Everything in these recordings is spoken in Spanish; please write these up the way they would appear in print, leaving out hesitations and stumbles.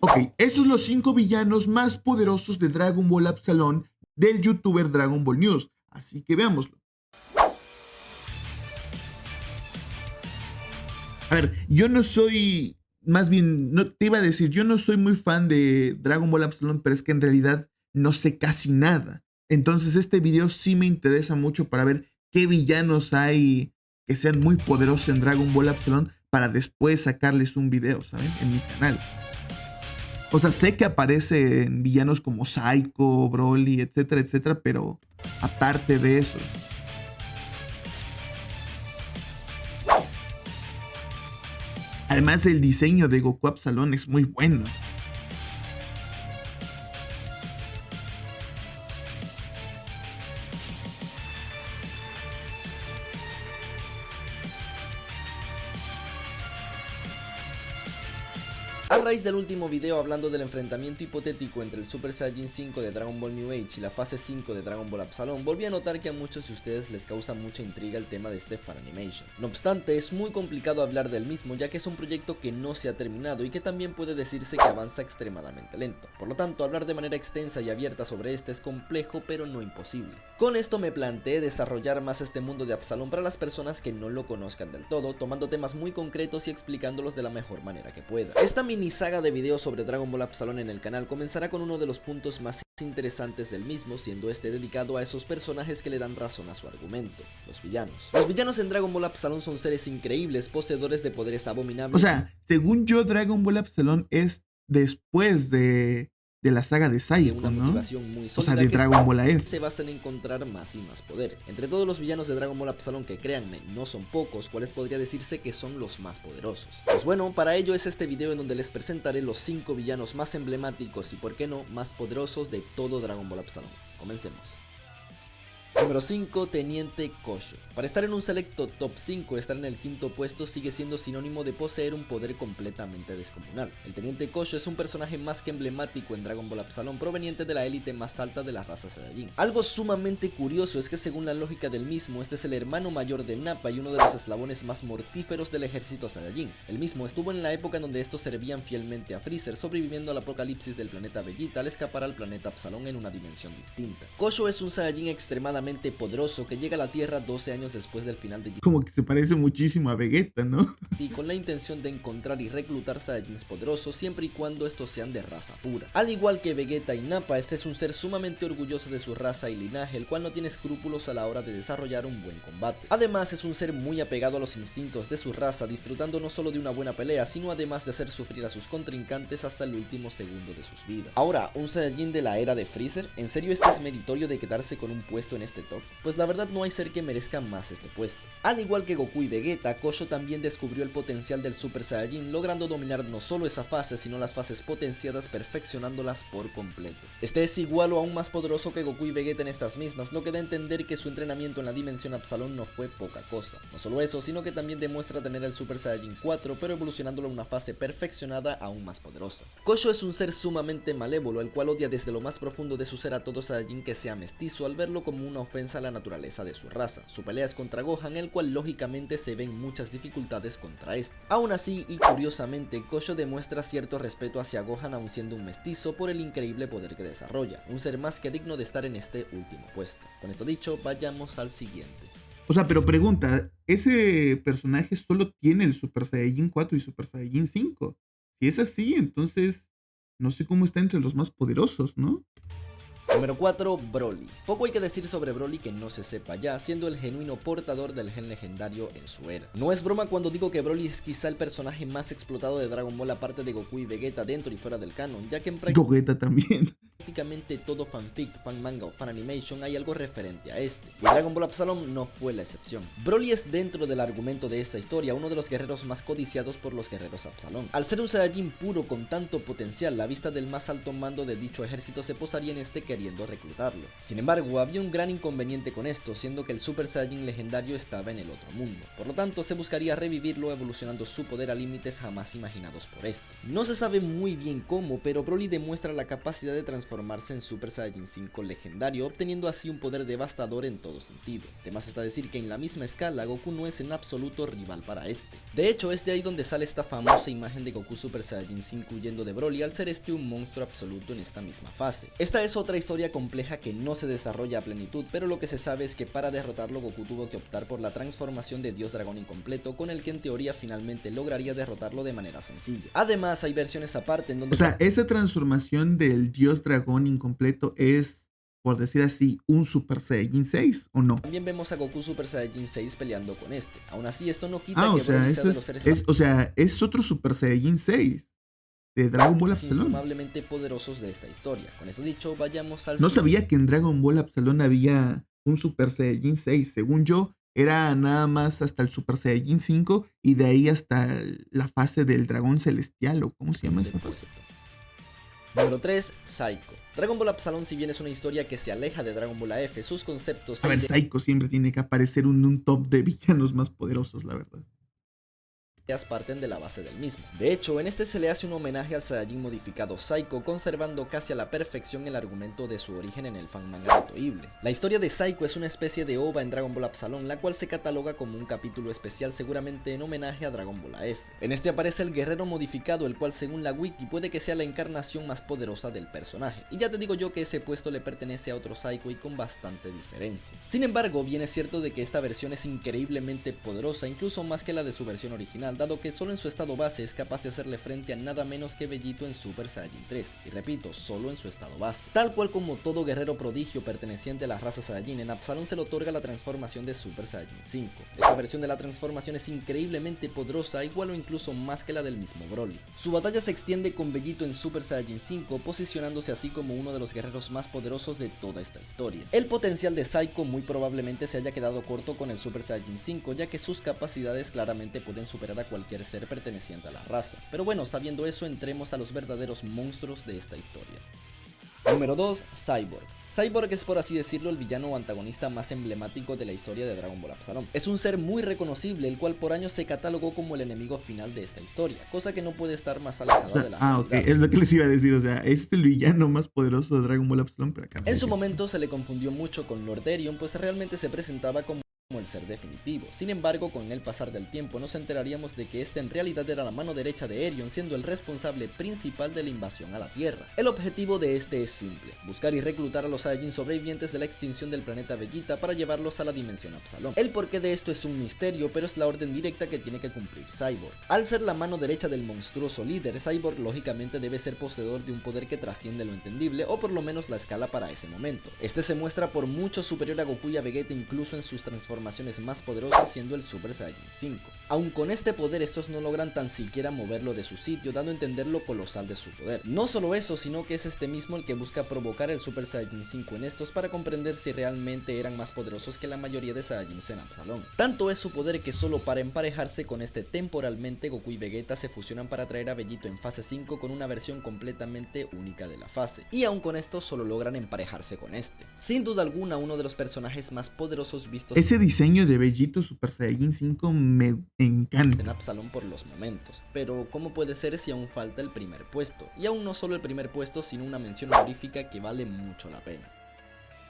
Ok, estos son los 5 villanos más poderosos de Dragon Ball Absalón del youtuber Dragon Ball News. Así que veámoslo. A ver, yo no soy, más bien, no te iba a decir, yo no soy muy fan de Dragon Ball Absalón, pero es que en realidad no sé casi nada. Entonces este video sí me interesa mucho para ver qué villanos hay que sean muy poderosos en Dragon Ball Absalón para después sacarles un video, ¿saben? En mi canal. O sea, sé que aparecen villanos como Psycho, Broly, etcétera, etcétera, pero aparte de eso. Además, el diseño de Goku Absalón es muy bueno. A raíz del último video hablando del enfrentamiento hipotético entre el Super Saiyajin 5 de Dragon Ball New Age y la fase 5 de Dragon Ball Absalón, volví a notar que a muchos de ustedes les causa mucha intriga el tema de este Funimation. No obstante, es muy complicado hablar del mismo ya que es un proyecto que no se ha terminado y que también puede decirse que avanza extremadamente lento. Por lo tanto, hablar de manera extensa y abierta sobre este es complejo pero no imposible. Con esto me planteé desarrollar más este mundo de Absalón para las personas que no lo conozcan del todo, tomando temas muy concretos y explicándolos de la mejor manera que pueda. Esta mini saga de videos sobre Dragon Ball Absalón en el canal comenzará con uno de los puntos más interesantes del mismo, siendo este dedicado a esos personajes que le dan razón a su argumento, los villanos. Los villanos en Dragon Ball Absalón son seres increíbles, poseedores de poderes abominables. O sea, según yo, Dragon Ball Absalón es después de la saga de Psycho, una ¿no? motivación muy O sea, sólida de que Dragon Ball AF. se basa en encontrar más y más poder. Entre todos los villanos de Dragon Ball Absalón, que créanme, no son pocos, cuales podría decirse que son los más poderosos. Pues bueno, para ello es este video en donde les presentaré los 5 villanos más emblemáticos y por qué no, más poderosos de todo Dragon Ball Absalón. Comencemos. Número 5, Teniente Kosho. Para estar en un selecto top 5, estar en el quinto puesto sigue siendo sinónimo de poseer un poder completamente descomunal. El Teniente Kosho es un personaje más que emblemático en Dragon Ball Absalón, proveniente de la élite más alta de la raza Saiyajin. Algo sumamente curioso es que según la lógica del mismo, este es el hermano mayor de Nappa y uno de los eslabones más mortíferos del ejército Saiyajin. El mismo estuvo en la época en donde estos servían fielmente a Freezer, sobreviviendo al apocalipsis del planeta Vegeta al escapar al planeta Absalón en una dimensión distinta. Kosho es un Saiyajin extremadamente poderoso que llega a la Tierra 12 años después del final de Como que se parece muchísimo a Vegeta, ¿no? y con la intención de encontrar y reclutar Saiyajins poderosos siempre y cuando estos sean de raza pura. Al igual que Vegeta y Nappa, este es un ser sumamente orgulloso de su raza y linaje, el cual no tiene escrúpulos a la hora de desarrollar un buen combate. Además es un ser muy apegado a los instintos de su raza, disfrutando no solo de una buena pelea, sino además de hacer sufrir a sus contrincantes hasta el último segundo de sus vidas. Ahora, un Saiyajin de la era de Freezer, ¿en serio este es meritorio de quedarse con un puesto en este top? Pues la verdad no hay ser que merezca más este puesto. Al igual que Goku y Vegeta, Kosho también descubrió el potencial del Super Saiyajin, logrando dominar no solo esa fase, sino las fases potenciadas, perfeccionándolas por completo. Este es igual o aún más poderoso que Goku y Vegeta en estas mismas, lo que da a entender que su entrenamiento en la dimensión Absalón no fue poca cosa. No solo eso, sino que también demuestra tener el Super Saiyajin 4, pero evolucionándolo a una fase perfeccionada aún más poderosa. Kosho es un ser sumamente malévolo, el cual odia desde lo más profundo de su ser a todo Saiyajin que sea mestizo, al verlo como una ofensa a la naturaleza de su raza. Su pelea es contra Gohan, el cual lógicamente se ven muchas dificultades contra este. Aún así, y curiosamente, Kosho demuestra cierto respeto hacia Gohan aun siendo un mestizo por el increíble poder que desarrolla, un ser más que digno de estar en este último puesto. Con esto dicho, vayamos al siguiente. O sea, pero pregunta, ¿ese personaje solo tiene el Super Saiyajin 4 y Super Saiyajin 5? Si es así, entonces no sé cómo está entre los más poderosos, ¿no? Número 4, Broly. Poco hay que decir sobre Broly que no se sepa ya, siendo el genuino portador del gen legendario en su era. No es broma cuando digo que Broly es quizá el personaje más explotado de Dragon Ball aparte de Goku y Vegeta dentro y fuera del canon, ya que en Gogeta también. prácticamente todo fanfic, fan manga o fan animation hay algo referente a este, y Dragon Ball Absalom no fue la excepción. Broly es dentro del argumento de esta historia uno de los guerreros más codiciados por los guerreros Absalom. Al ser un Saiyajin puro con tanto potencial, la vista del más alto mando de dicho ejército se posaría en este queriendo reclutarlo. Sin embargo, había un gran inconveniente con esto, siendo que el Super Saiyajin legendario estaba en el otro mundo. Por lo tanto, se buscaría revivirlo evolucionando su poder a límites jamás imaginados por este. No se sabe muy bien cómo, pero Broly demuestra la capacidad de transformar transformarse en Super Saiyajin 5 legendario, obteniendo así un poder devastador en todo sentido. Además está decir que en la misma escala Goku no es en absoluto rival para este. De hecho es de ahí donde sale esta famosa imagen de Goku Super Saiyajin 5 huyendo de Broly al ser este un monstruo absoluto en esta misma fase. Esta es otra historia compleja que no se desarrolla a plenitud, pero lo que se sabe es que para derrotarlo Goku tuvo que optar por la transformación de Dios Dragón incompleto, con el que en teoría finalmente lograría derrotarlo de manera sencilla. Además hay versiones aparte en donde... O sea, esa transformación del Dios Dragón incompleto es, por decir así, un Super Saiyajin 6, ¿o no? también vemos a Goku Super Saiyajin 6 peleando con este. Aún así esto no quita que O sea, Broly sea de los seres más... o sea, es otro Super Saiyajin 6 de Dragon Ball Absalón. infumablemente poderosos de esta historia. Con eso dicho, vayamos al... No sabía que en Dragon Ball Absalón había un Super Saiyajin 6. Según yo, era nada más hasta el Super Saiyajin 5 y de ahí hasta la fase del dragón celestial, o ¿cómo se llama esa fase? Número 3, Psycho. Dragon Ball Absalón, si bien es una historia que se aleja de Dragon Ball AF, sus conceptos... A ver, Psycho siempre tiene que aparecer en un top de villanos más poderosos, la verdad. Parten de la base del mismo. De hecho, en este se le hace un homenaje al Saiyajin modificado Psycho, conservando casi a la perfección el argumento de su origen en el fan manga de Toible. La historia de Psycho es una especie de OVA en Dragon Ball Absalón, la cual se cataloga como un capítulo especial seguramente en homenaje a Dragon Ball AF. En este aparece el guerrero modificado, el cual según la wiki puede que sea la encarnación más poderosa del personaje, y ya te digo yo que ese puesto le pertenece a otro Psycho y con bastante diferencia. Sin embargo, bien es cierto de que esta versión es increíblemente poderosa, incluso más que la de su versión original, dado que solo en su estado base es capaz de hacerle frente a nada menos que Vegito en Super Saiyajin 3, y repito, solo en su estado base. Tal cual como todo guerrero prodigio perteneciente a la raza Saiyajin, en Absalón se le otorga la transformación de Super Saiyajin 5. Esta versión de la transformación es increíblemente poderosa, igual o incluso más que la del mismo Broly. Su batalla se extiende con Vegito en Super Saiyajin 5, posicionándose así como uno de los guerreros más poderosos de toda esta historia. El potencial de Psycho muy probablemente se haya quedado corto con el Super Saiyajin 5, ya que sus capacidades claramente pueden superar a cualquier ser perteneciente a la raza. Pero bueno, sabiendo eso, entremos a los verdaderos monstruos de esta historia. Número 2, Cyborg. Cyborg es, por así decirlo, el villano o antagonista más emblemático de la historia de Dragon Ball Absalón. Es un ser muy reconocible, el cual por años se catalogó como el enemigo final de esta historia, cosa que no puede estar más alejada de la realidad. Ok, es lo que les iba a decir, o sea, es el villano más poderoso de Dragon Ball Absalón, pero acá... En su momento se le confundió mucho con Lord Erion, pues realmente se presentaba como el ser definitivo. Sin embargo, con el pasar del tiempo nos enteraríamos de que este en realidad era la mano derecha de Erion, siendo el responsable principal de la invasión a la Tierra. El objetivo de este es simple: buscar y reclutar a los Saiyajin sobrevivientes de la extinción del planeta Vegeta para llevarlos a la dimensión Absalón. El porqué de esto es un misterio, pero es la orden directa que tiene que cumplir Cyborg. Al ser la mano derecha del monstruoso líder, Cyborg lógicamente debe ser poseedor de un poder que trasciende lo entendible, o por lo menos la escala para ese momento. Este se muestra por mucho superior a Goku y a Vegeta, incluso en sus transformaciones más poderosas, siendo el Super Saiyajin 5. Aun con este poder, estos no logran tan siquiera moverlo de su sitio, dando a entender lo colosal de su poder. No solo eso, sino que es este mismo el que busca provocar el Super Saiyajin 5 en estos para comprender si realmente eran más poderosos que la mayoría de Saiyajins en Absalón. Tanto es su poder que solo para emparejarse con este temporalmente, Goku y Vegeta se fusionan para traer a Vegito en fase 5 con una versión completamente única de la fase. Y aun con esto solo logran emparejarse con este. Sin duda alguna, uno de los personajes más poderosos vistos... Ese diseño de Vegito Super Saiyajin 5 me encanta. En Absalón por los momentos, pero ¿cómo puede ser si aún falta el primer puesto? Y aún no solo el primer puesto, sino una mención honorífica que vale mucho la pena.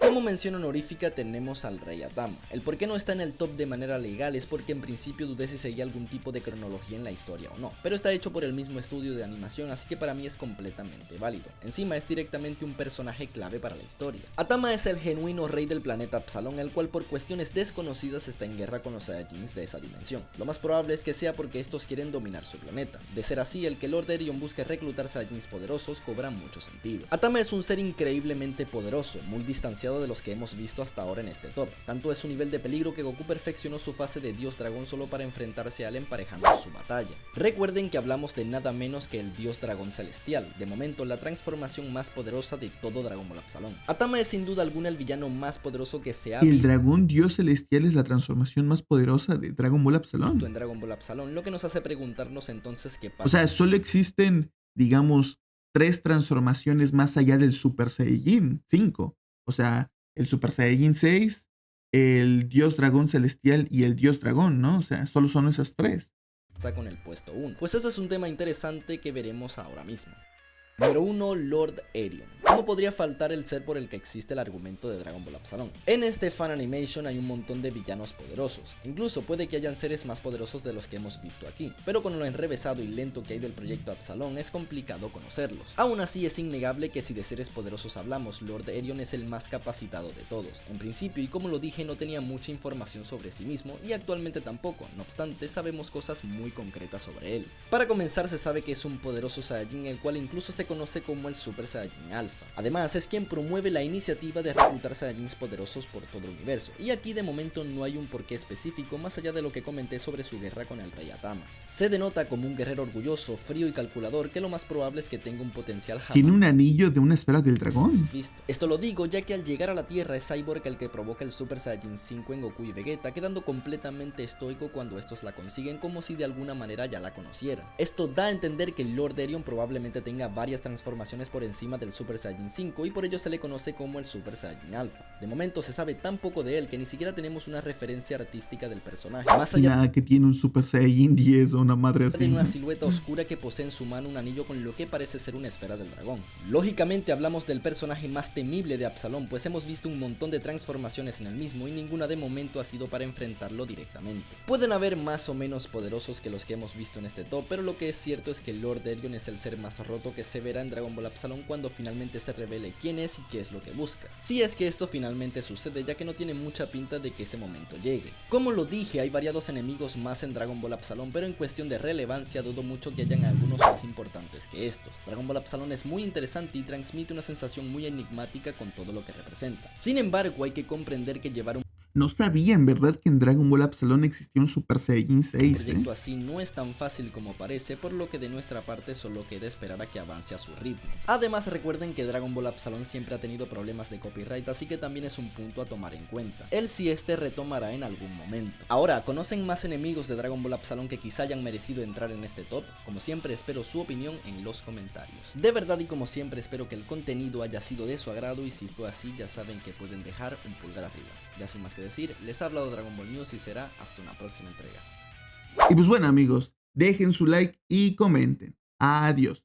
Como mención honorífica tenemos al Rey Atama. El por qué no está en el top de manera legal es porque en principio dudé si seguía algún tipo de cronología en la historia o no, pero está hecho por el mismo estudio de animación, así que para mí es completamente válido. Encima es directamente un personaje clave para la historia. Atama es el genuino rey del planeta Absalón, el cual por cuestiones desconocidas está en guerra con los Saiyajins de esa dimensión. Lo más probable es que sea porque estos quieren dominar su planeta. De ser así, el que Lord Erion busque reclutar Saiyajins poderosos cobra mucho sentido. Atama es un ser increíblemente poderoso, muy distanciado de los que hemos visto hasta ahora en este top. Tanto es su nivel de peligro que Goku perfeccionó su fase de Dios Dragón solo para enfrentarse a él emparejando su batalla. Recuerden que hablamos de nada menos que el Dios Dragón Celestial, de momento la transformación más poderosa de todo Dragon Ball Absalón. Atama es sin duda alguna el villano más poderoso que se ha visto. El Dragón Dios Celestial es la transformación más poderosa de Dragon Ball Absalón. En Dragon Ball Absalón, lo que nos hace preguntarnos entonces qué pasa. O sea, solo existen, digamos, 3 transformaciones más allá del Super Saiyajin 5. O sea, el Super Saiyajin 6, el Dios Dragón Celestial y el Dios Dragón, ¿no? O sea, solo son esas 3. Con el puesto 1. Pues eso es un tema interesante que veremos ahora mismo. Número 1, Lord Erion. como podría faltar el ser por el que existe el argumento de Dragon Ball Absalón. En este fan animation hay un montón de villanos poderosos, incluso puede que hayan seres más poderosos de los que hemos visto aquí, pero con lo enrevesado y lento que hay del proyecto Absalón es complicado conocerlos. Aún así es innegable que si de seres poderosos hablamos, Lord Erion es el más capacitado de todos. En principio, y como lo dije, no tenía mucha información sobre sí mismo y actualmente tampoco, no obstante sabemos cosas muy concretas sobre él. Para comenzar, se sabe que es un poderoso Saiyajin, el cual incluso se conoce como el Super Saiyajin Alpha. Además es quien promueve la iniciativa de reclutar Saiyajins poderosos por todo el universo, y aquí de momento no hay un porqué específico más allá de lo que comenté sobre su guerra con el Rey Atama. Se denota como un guerrero orgulloso, frío y calculador que lo más probable es que tenga un potencial jamás Tiene un anillo de una esfera del dragón. visto. Esto lo digo ya que al llegar a la Tierra es Cyborg el que provoca el Super Saiyajin 5 en Goku y Vegeta, quedando completamente estoico cuando estos la consiguen como si de alguna manera ya la conocieran. Esto da a entender que el Lord Erion probablemente tenga varias transformaciones por encima del Super Saiyajin 5 y por ello se le conoce como el Super Saiyajin Alpha. De momento se sabe tan poco de él que ni siquiera tenemos una referencia artística del personaje, más allá Nada, que tiene un Super Saiyajin 10 o una madre así. de una silueta oscura que posee en su mano un anillo con lo que parece ser una esfera del dragón. Lógicamente hablamos del personaje más temible de Absalón, pues hemos visto un montón de transformaciones en el mismo y ninguna de momento ha sido para enfrentarlo directamente. Pueden haber más o menos poderosos que los que hemos visto en este top, pero lo que es cierto es que Lord Erion es el ser más roto que se verá en Dragon Ball Absalón cuando finalmente se revele quién es y qué es lo que busca. Si es que esto finalmente sucede, ya que no tiene mucha pinta de que ese momento llegue. Como lo dije, hay variados enemigos más en Dragon Ball Absalón, pero en cuestión de relevancia dudo mucho que hayan algunos más importantes que estos. Dragon Ball Absalón es muy interesante y transmite una sensación muy enigmática con todo lo que representa. Sin embargo, hay que comprender que llevar un No sabía en verdad que en Dragon Ball Absalón existía un Super Saiyajin 6, proyecto así no es tan fácil como parece, por lo que de nuestra parte solo queda esperar a que avance a su ritmo. Además recuerden que Dragon Ball Absalón siempre ha tenido problemas de copyright, así que también es un punto a tomar en cuenta, el si este retomará en algún momento. Ahora, ¿conocen más enemigos de Dragon Ball Absalón que quizá hayan merecido entrar en este top? Como siempre espero su opinión en los comentarios. De verdad y como siempre espero que el contenido haya sido de su agrado y si fue así ya saben que pueden dejar un pulgar arriba. Ya sin más que decir, les ha hablado Dragon Ball News y será hasta una próxima entrega. Y pues bueno amigos, dejen su like y comenten. Adiós.